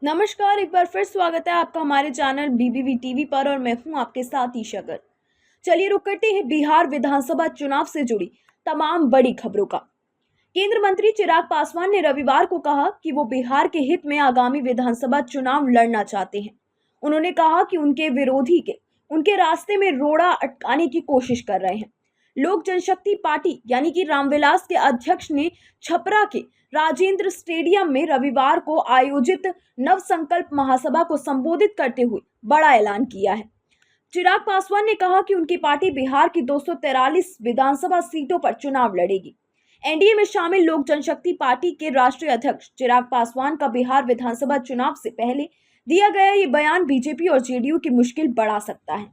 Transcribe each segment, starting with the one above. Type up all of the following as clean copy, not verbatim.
नमस्कार, एक बार फिर स्वागत है आपका हमारे चैनल बीबीवी टीवी पर और मैं हूं आपके साथ ईशा गर्ग। चलिए रुक करते हैं बिहार विधानसभा चुनाव से जुड़ी तमाम बड़ी खबरों का। केंद्र मंत्री चिराग पासवान ने रविवार को कहा कि वो बिहार के हित में आगामी विधानसभा चुनाव लड़ना चाहते हैं। उन्होंने कहा कि उनके विरोधी के उनके रास्ते में रोड़ा अटकाने की कोशिश कर रहे हैं। लोक जनशक्ति पार्टी यानी कि रामविलास के अध्यक्ष ने छपरा के राजेंद्र स्टेडियम में रविवार को आयोजित नव संकल्प महासभा को संबोधित करते हुए बड़ा ऐलान किया है। चिराग पासवान ने कहा कि उनकी पार्टी बिहार की 243 विधानसभा सीटों पर चुनाव लड़ेगी। एनडीए में शामिल लोक जनशक्ति पार्टी के राष्ट्रीय अध्यक्ष चिराग पासवान का बिहार विधानसभा चुनाव से पहले दिया गया ये बयान बीजेपी और जेडीयू की मुश्किल बढ़ा सकता है।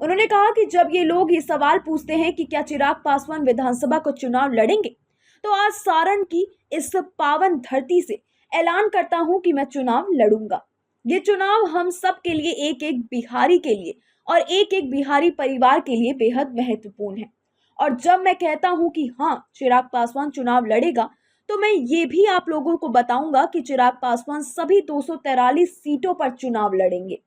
उन्होंने कहा कि जब ये लोग ये सवाल पूछते हैं कि क्या चिराग पासवान विधानसभा को चुनाव लड़ेंगे, तो आज सारण की इस पावन धरती से ऐलान करता हूं कि मैं चुनाव लड़ूंगा। ये चुनाव हम सब के लिए, एक एक बिहारी के लिए और एक एक बिहारी परिवार के लिए बेहद महत्वपूर्ण है। और जब मैं कहता हूं कि हाँ, चिराग पासवान चुनाव लड़ेगा, तो मैं ये भी आप लोगों को बताऊंगा कि चिराग पासवान सभी 243 सीटों पर चुनाव लड़ेंगे।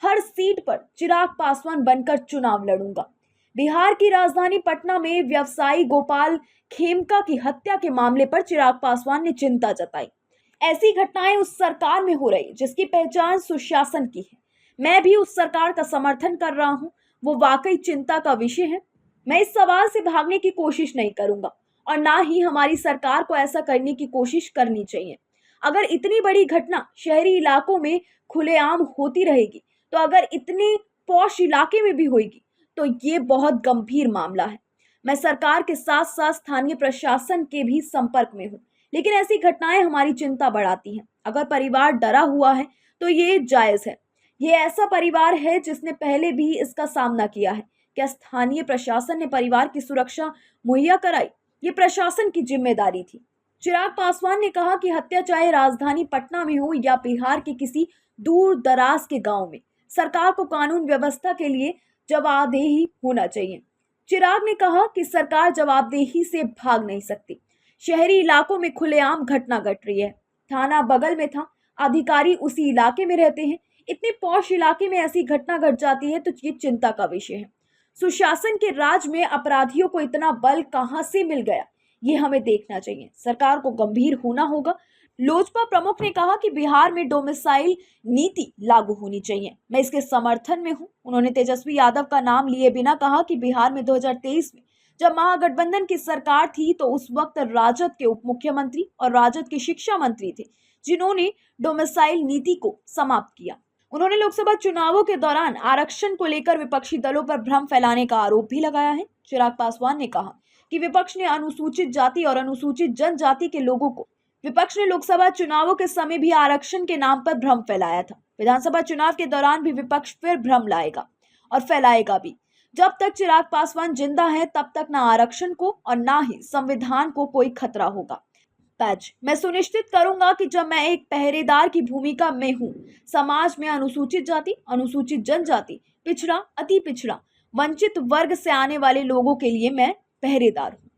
हर सीट पर चिराग पासवान बनकर चुनाव लड़ूंगा। बिहार की राजधानी पटना में व्यवसायी गोपाल खेमका की हत्या के मामले पर चिराग पासवान ने चिंता जताई। ऐसी घटनाएं उस सरकार में हो रही जिसकी पहचान सुशासन की है। मैं भी उस सरकार का समर्थन कर रहा हूं। वो वाकई चिंता का विषय है। मैं इस सवाल से भागने की कोशिश नहीं करूंगा और ना ही हमारी सरकार को ऐसा करने की कोशिश करनी चाहिए। अगर इतनी बड़ी घटना शहरी इलाकों में खुलेआम होती रहेगी, तो अगर इतने पॉश इलाके में भी होगी, तो ये बहुत गंभीर मामला है। मैं सरकार के साथ साथ स्थानीय प्रशासन के भी संपर्क में हूँ, लेकिन ऐसी घटनाएं हमारी चिंता बढ़ाती हैं। अगर परिवार डरा हुआ है तो ये जायज है। ये ऐसा परिवार है जिसने पहले भी इसका सामना किया है। क्या स्थानीय प्रशासन ने परिवार की सुरक्षा मुहैया कराई? ये प्रशासन की जिम्मेदारी थी। चिराग पासवान ने कहा कि हत्या चाहे राजधानी पटना में हो या बिहार के किसी दूर दराज के गांव में, सरकार को कानून व्यवस्था के लिए जवाबदेही होना चाहिए। चिराग ने कहा कि सरकार जवाबदेही से भाग नहीं सकती। शहरी इलाकों में खुलेआम घटना घट रही है। थाना बगल में था, अधिकारी उसी इलाके में रहते हैं। इतने पॉश इलाके में ऐसी घटना घट जाती है तो ये चिंता का विषय है। सुशासन के राज में अपराधियों को इतना बल कहां से मिल गया, ये हमें देखना चाहिए। सरकार को गंभीर होना होगा। लोजपा प्रमुख ने कहा कि बिहार में डोमिसाइल नीति लागू होनी चाहिए। मैं इसके समर्थन में हूं। उन्होंने तेजस्वी यादव का नाम लिए बिना कहा कि बिहार में 2023 में जब महागठबंधन की सरकार थी तो उस वक्त राजद के उप मुख्यमंत्री और राजद के शिक्षा मंत्री थे जिन्होंने डोमिसाइल नीति को समाप्त किया। उन्होंने लोकसभा चुनावों के दौरान आरक्षण को लेकर विपक्षी दलों पर भ्रम फैलाने का आरोप भी लगाया है। चिराग पासवान ने कहा कि विपक्ष ने अनुसूचित जाति और अनुसूचित जनजाति के लोगों को विपक्ष ने लोकसभा चुनावों के समय भी आरक्षण के नाम पर भ्रम फैलाया था। विधानसभा चुनाव के दौरान भी विपक्ष फिर भ्रम लाएगा और फैलाएगा भी। जब तक चिराग पासवान जिंदा है तब तक ना आरक्षण को और ना ही संविधान को कोई खतरा होगा। मैं सुनिश्चित करूंगा कि जब मैं एक पहरेदार की भूमिका में हूं, समाज में अनुसूचित जाति, अनुसूचित जनजाति, पिछड़ा, अति पिछड़ा, वंचित वर्ग से आने वाले लोगों के लिए मैं पहरेदार हूं।